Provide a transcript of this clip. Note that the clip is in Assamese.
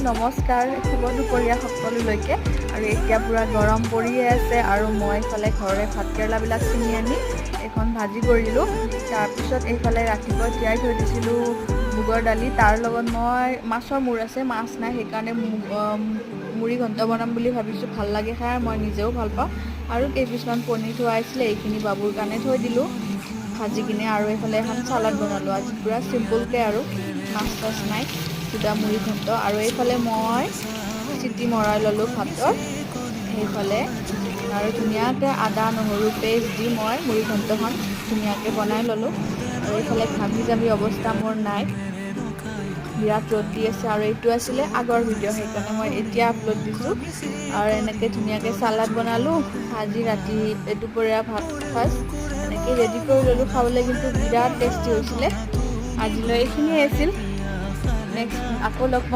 নমস্কাৰ শুভ দুপৰীয়া সকলোলৈকে আৰু এতিয়া পুৰা গৰম পৰিয়ে আছে আৰু মই ইফালে ঘৰৰে ভাতকেৰেলাবিলাক চিঙি আনি এখন ভাজি কৰিলোঁ। তাৰপিছত এইফালে ৰাতিপুৱা তিয়াই থৈ দিছিলোঁ মুগৰ দালি, তাৰ লগত মই মাছৰ মূৰ আছে, মাছ নাই সেইকাৰণে মুড়ি ঘণ্ট বনাম বুলি ভাবিছোঁ। ভাল লাগে খাই, মই নিজেও ভাল পাওঁ। আৰু কেইপিচমান পনীৰ থোৱা আছিলে, এইখিনি বাবুৰ কাৰণে থৈ দিলোঁ ভাজি কিনে। আৰু এইফালে এখন চালাড বনালোঁ আজি পূৰা চিম্পুলকৈ, আৰু মাছ চাছ নাই, সুদা মুড়ি ঘণ্ট। আৰু এইফালে মই চিটি মৰাই ল'লোঁ ভাতৰ সেইফালে, আৰু ধুনীয়াকৈ আদা নহৰু পেষ্ট দি মই মুড়ি ঘণ্টখন ধুনীয়াকৈ বনাই ল'লোঁ। আৰু এইফালে ঘামি জামি অৱস্থা মোৰ নাই, বিৰাট ৰ'দ দি আছে। আৰু এইটো আছিলে আগৰ ভিডিঅ', সেইকাৰণে মই এতিয়া আপলোড দিছোঁ। আৰু এনেকৈ ধুনীয়াকৈ চালাড বনালোঁ, আজি ৰাতি দুপৰীয়া ভাত সাজ এনেকৈ ৰেডি কৰি ল'লোঁ। খাবলৈ কিন্তু বিৰাট টেষ্টি হৈছিলে। আজিলৈ এইখিনিয়ে আছিল, নেক্সট আকৌ লগ পাম।